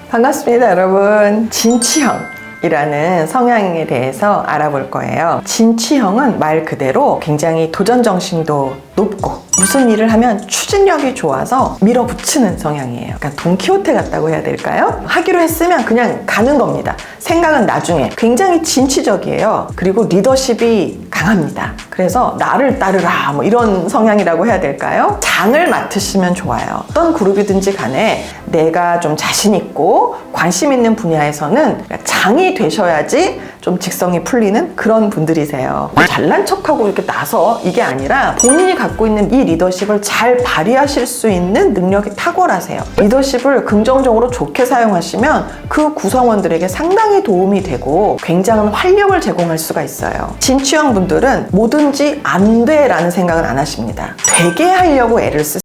반갑습니다, 여러분. 진취형이라는 성향에 대해서 알아볼 거예요. 진취형은 말 그대로 굉장히 도전정신도 높고 무슨 일을 하면 추진력이 좋아서 밀어붙이는 성향이에요. 약간 돈키호테 같다고 해야 될까요? 하기로 했으면 그냥 가는 겁니다. 생각은 나중에. 굉장히 진취적이에요. 그리고 리더십이 강합니다. 그래서 나를 따르라 뭐 이런 성향이라고 해야 될까요? 장을 맡으시면 좋아요. 어떤 그룹이든지 간에 내가 좀 자신 있고 관심 있는 분야에서는 장이 되셔야지 좀 직성이 풀리는 그런 분들이세요. 잘난 척하고 이렇게 나서 이게 아니라 본인이 갖고 있는 이 리더십을 잘 발휘하실 수 있는 능력이 탁월하세요. 리더십을 긍정적으로 좋게 사용하시면 그 구성원들에게 상당히 도움이 되고 굉장한 활력을 제공할 수가 있어요. 진취형 분들은 뭐든지 안 돼 라는 생각은 안 하십니다. 되게 하려고 애를 쓰세요.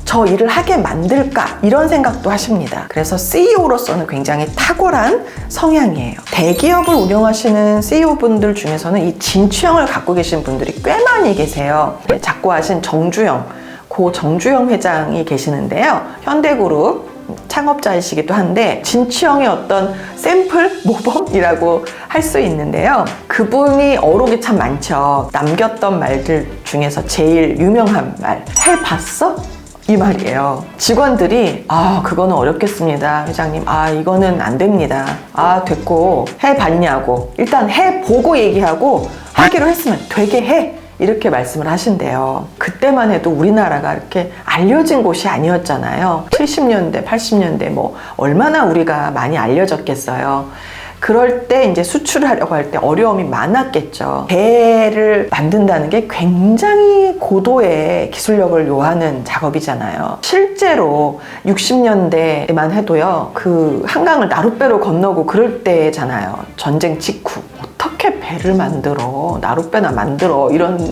저 일을 하게 만들까 이런 생각도 하십니다. 그래서 CEO로서는 굉장히 탁월한 성향이에요. 대기업을 운영하시는 CEO분들 중에서는 이 진취형을 갖고 계신 분들이 꽤 많이 계세요. 작고 하신 정주영, 고 정주영 회장이 계시는데요. 현대그룹 창업자이시기도 한데 진취형의 어떤 샘플 모범이라고 할 수 있는데요. 그분이 어록이 참 많죠. 남겼던 말들 중에서 제일 유명한 말, 해봤어? 이 말이에요. 직원들이 그거는 어렵겠습니다, 회장님. 이거는 안 됩니다. 됐고 해봤냐고. 일단 해보고 얘기하고 하기로 했으면 되게 해. 이렇게 말씀을 하신대요. 그때만 해도 우리나라가 이렇게 알려진 곳이 아니었잖아요. 70년대, 80년대 뭐 얼마나 우리가 많이 알려졌겠어요. 그럴 때 이제 수출하려고 할 때 어려움이 많았겠죠. 배를 만든다는 게 굉장히 고도의 기술력을 요하는 작업이잖아요. 실제로 60년대만 해도요, 그 한강을 나룻배로 건너고 그럴 때잖아요. 전쟁 직후. 어떻게 배를 만들어? 나룻배나 만들어? 이런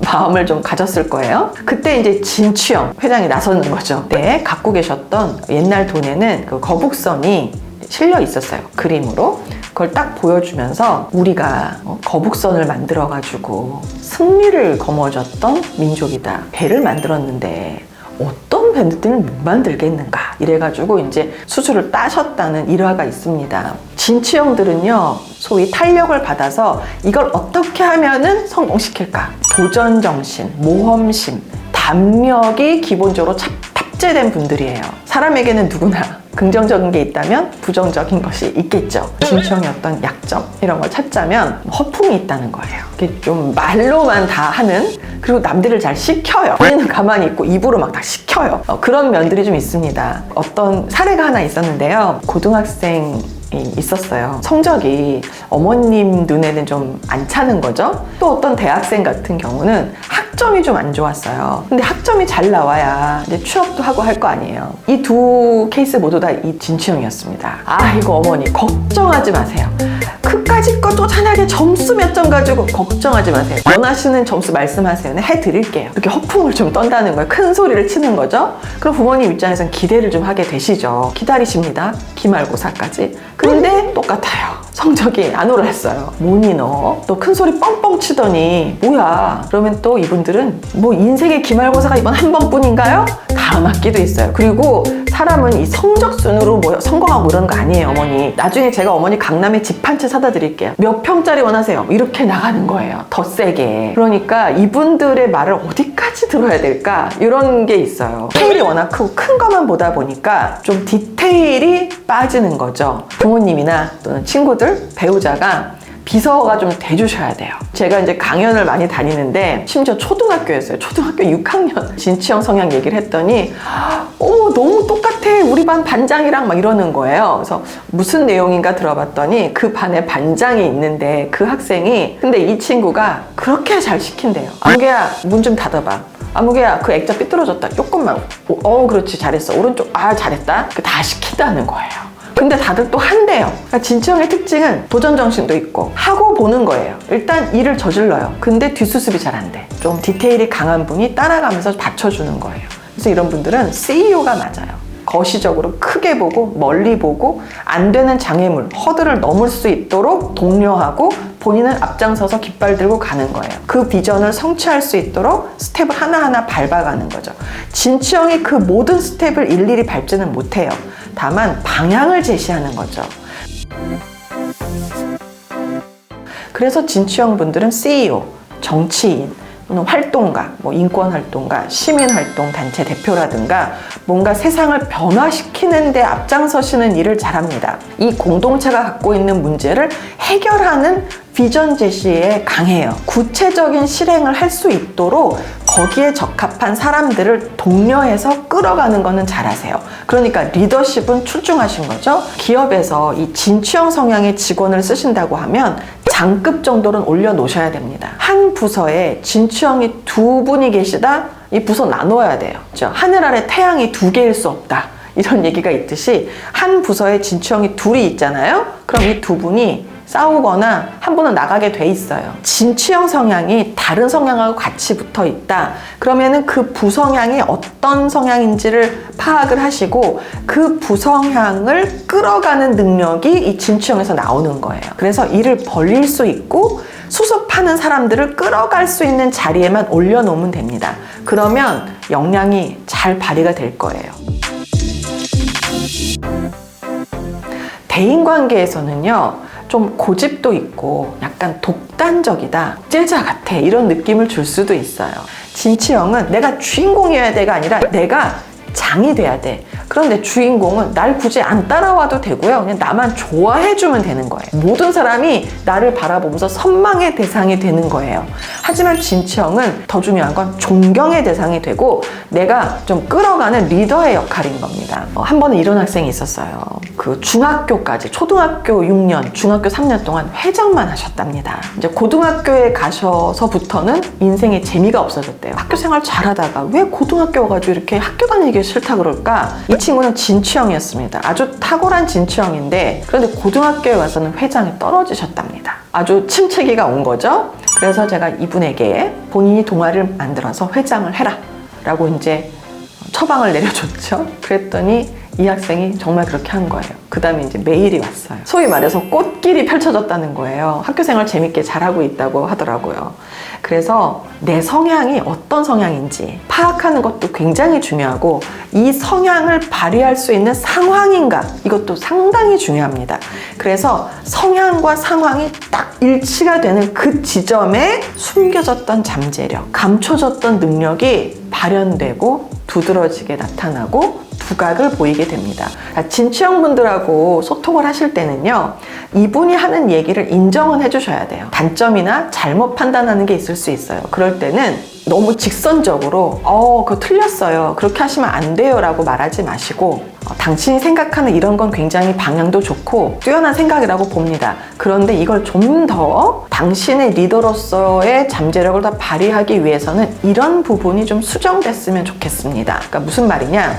마음을 좀 가졌을 거예요. 그때 이제 진취형 회장이 나서는 거죠. 그때 갖고 계셨던 옛날 돈에는 그 거북선이 실려 있었어요. 그림으로. 그걸 딱 보여주면서 우리가 거북선을 만들어가지고 승리를 거머쥐었던 민족이다. 배를 만들었는데 어떤 배들을 못 만들겠는가. 이래가지고 이제 수주를 따셨다는 일화가 있습니다. 진취형들은요, 소위 탄력을 받아서 이걸 어떻게 하면은 성공시킬까. 도전정신, 모험심, 담력이 기본적으로 탑재된 분들이에요. 사람에게는 누구나 긍정적인 게 있다면 부정적인 것이 있겠죠. 진취형의 어떤 약점 이런 걸 찾자면 허풍이 있다는 거예요. 이게 좀 말로만 다 하는, 그리고 남들을 잘 시켜요. 본인은 가만히 있고 입으로 막 다 시켜요. 그런 면들이 좀 있습니다. 어떤 사례가 하나 있었는데요. 고등학생 있었어요. 성적이 어머님 눈에는 좀 안 차는 거죠. 또 어떤 대학생 같은 경우는 학점이 좀 안 좋았어요. 근데 학점이 잘 나와야 이제 취업도 하고 할 거 아니에요. 이 두 케이스 모두 다 이 진취형이었습니다. 이거 어머니 걱정하지 마세요. 그까짓 거 쪼잔하게 점수 몇 점 가지고 걱정하지 마세요. 원하시는 점수 말씀하세요. 네, 해드릴게요. 이렇게 허풍을 좀 떤다는 거예요. 큰 소리를 치는 거죠. 그럼 부모님 입장에서는 기대를 좀 하게 되시죠. 기다리십니다. 기말고사까지. 근데 똑같아요. 성적이 안 오르겠어요. 뭐니 너? 또 큰 소리 뻥뻥 치더니 뭐야? 그러면 또 이분들은 뭐 인생의 기말고사가 이번 한 번뿐인가요? 다음 학기도 있어요. 그리고 사람은 이 성적 순으로 뭐 성공하고 이런 거 아니에요, 어머니. 나중에 제가 어머니 강남에 집 한 채 사다 드릴게요. 몇 평짜리 원하세요? 이렇게 나가는 거예요. 더 세게. 그러니까 이분들의 말을 어디까지 들어야 될까? 이런 게 있어요. 스케일이 워낙 크고 큰 것만 보다 보니까 좀 디테일이 빠지는 거죠. 부모님이나 또는 친구들, 배우자가 비서가 좀 돼주셔야 돼요. 제가 이제 강연을 많이 다니는데 심지어 초등학교였어요. 초등학교 6학년 진취형 성향 얘기를 했더니 너무 똑같아. 우리 반 반장이랑 막 이러는 거예요. 그래서 무슨 내용인가 들어봤더니 그 반에 반장이 있는데 그 학생이 근데 이 친구가 그렇게 잘 시킨대요. 아무개야 문 좀 닫아봐. 아무개야 그 액자 삐뚤어졌다. 조금만. 그렇지 잘했어. 오른쪽 잘했다. 다 시킨다는 거예요. 근데 다들 또 한대요. 그러니까 진취형의 특징은 도전정신도 있고 하고 보는 거예요. 일단 일을 저질러요. 근데 뒷수습이 잘 안 돼. 좀 디테일이 강한 분이 따라가면서 받쳐주는 거예요. 그래서 이런 분들은 CEO가 맞아요. 거시적으로 크게 보고 멀리 보고 안 되는 장애물, 허들을 넘을 수 있도록 독려하고 본인은 앞장서서 깃발 들고 가는 거예요. 그 비전을 성취할 수 있도록 스텝을 하나하나 밟아가는 거죠. 진취형이 그 모든 스텝을 일일이 밟지는 못해요. 다만 방향을 제시하는 거죠. 그래서 진취형 분들은 CEO, 정치인, 또는 활동가, 인권활동가, 시민활동 단체 대표라든가 뭔가 세상을 변화시키는 데 앞장서시는 일을 잘합니다. 이 공동체가 갖고 있는 문제를 해결하는 비전 제시에 강해요. 구체적인 실행을 할 수 있도록 거기에 적합한 사람들을 독려해서 끌어가는 거는 잘하세요. 그러니까 리더십은 출중하신 거죠. 기업에서 이 진취형 성향의 직원을 쓰신다고 하면 장급 정도는 올려놓으셔야 됩니다. 한 부서에 진취형이 2분이 계시다? 이 부서 나눠야 돼요. 하늘 아래 태양이 2개일 수 없다. 이런 얘기가 있듯이 한 부서에 진취형이 2이 있잖아요. 그럼 이 2분이 싸우거나 한 분은 나가게 돼 있어요. 진취형 성향이 다른 성향하고 같이 붙어 있다. 그러면은 그 부성향이 어떤 성향인지를 파악을 하시고 그 부성향을 끌어가는 능력이 이 진취형에서 나오는 거예요. 그래서 일을 벌릴 수 있고 수습하는 사람들을 끌어갈 수 있는 자리에만 올려놓으면 됩니다. 그러면 역량이 잘 발휘가 될 거예요. 대인관계에서는요, 좀 고집도 있고 약간 독단적이다, 제자 같아, 이런 느낌을 줄 수도 있어요. 진취형은 내가 주인공이어야 돼가 아니라 내가 장이 돼야 돼. 그런데 주인공은 날 굳이 안 따라와도 되고요. 그냥 나만 좋아해주면 되는 거예요. 모든 사람이 나를 바라보면서 선망의 대상이 되는 거예요. 하지만 진취형은 더 중요한 건 존경의 대상이 되고 내가 좀 끌어가는 리더의 역할인 겁니다. 한 번은 이런 학생이 있었어요. 그 중학교까지, 초등학교 6년, 중학교 3년 동안 회장만 하셨답니다. 이제 고등학교에 가셔서부터는 인생에 재미가 없어졌대요. 학교 생활 잘하다가 왜 고등학교 와가지고 이렇게 학교 다니기 싫다 그럴까? 이 친구는 진취형이었습니다. 아주 탁월한 진취형인데, 그런데 고등학교에 와서는 회장에 떨어지셨답니다. 아주 침체기가 온 거죠. 그래서 제가 이분에게 본인이 동아리를 만들어서 회장을 해라 라고 이제 처방을 내려줬죠. 그랬더니 이 학생이 정말 그렇게 한 거예요. 그 다음에 이제 메일이 왔어요. 소위 말해서 꽃길이 펼쳐졌다는 거예요. 학교생활 재밌게 잘하고 있다고 하더라고요. 그래서 내 성향이 어떤 성향인지 파악하는 것도 굉장히 중요하고, 이 성향을 발휘할 수 있는 상황인가, 이것도 상당히 중요합니다. 그래서 성향과 상황이 딱 일치가 되는 그 지점에 숨겨졌던 잠재력, 감춰졌던 능력이 발현되고 두드러지게 나타나고 두각을 보이게 됩니다. 진취형 분들하고 소통을 하실 때는요, 이분이 하는 얘기를 인정은 해주셔야 돼요. 단점이나 잘못 판단하는 게 있을 수 있어요. 그럴 때는 너무 직선적으로 그거 틀렸어요, 그렇게 하시면 안 돼요 라고 말하지 마시고, 당신이 생각하는 이런 건 굉장히 방향도 좋고 뛰어난 생각이라고 봅니다. 그런데 이걸 좀 더 당신의 리더로서의 잠재력을 더 발휘하기 위해서는 이런 부분이 좀 수정됐으면 좋겠습니다. 그러니까 무슨 말이냐,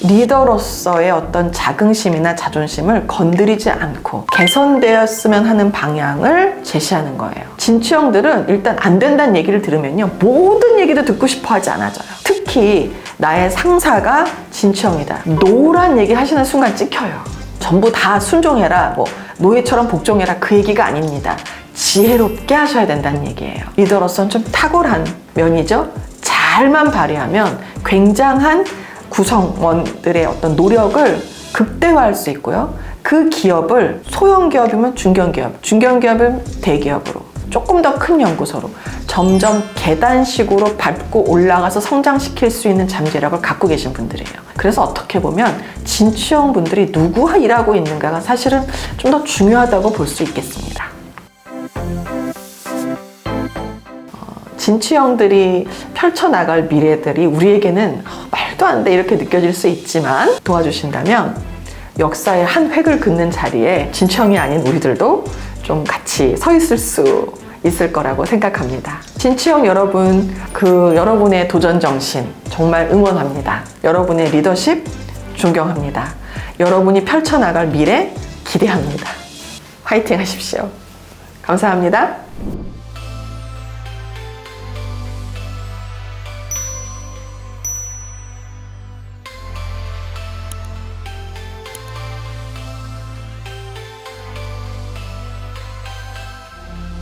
리더로서의 어떤 자긍심이나 자존심을 건드리지 않고 개선되었으면 하는 방향을 제시하는 거예요. 진취형들은 일단 안 된다는 얘기를 들으면요, 모든 얘기도 듣고 싶어 하지 않아져요. 특히 나의 상사가 진취형이다, 노란 얘기 하시는 순간 찍혀요. 전부 다 순종해라, 노예처럼 복종해라, 그 얘기가 아닙니다. 지혜롭게 하셔야 된다는 얘기예요. 리더로서는 좀 탁월한 면이죠. 잘만 발휘하면 굉장한 구성원들의 어떤 노력을 극대화할 수 있고요. 그 기업을 소형기업이면 중견기업, 중견기업이면 대기업으로, 조금 더 큰 연구소로 점점 계단식으로 밟고 올라가서 성장시킬 수 있는 잠재력을 갖고 계신 분들이에요. 그래서 어떻게 보면 진취형 분들이 누구와 일하고 있는가가 사실은 좀 더 중요하다고 볼 수 있겠습니다. 진취형들이 펼쳐나갈 미래들이 우리에게는 말도 안 돼 이렇게 느껴질 수 있지만, 도와주신다면 역사의 한 획을 긋는 자리에 진취형이 아닌 우리들도 좀 같이 서 있을 수 있을 거라고 생각합니다. 진취형 여러분, 여러분의 도전 정신 정말 응원합니다. 여러분의 리더십 존경합니다. 여러분이 펼쳐나갈 미래 기대합니다. 화이팅 하십시오. 감사합니다.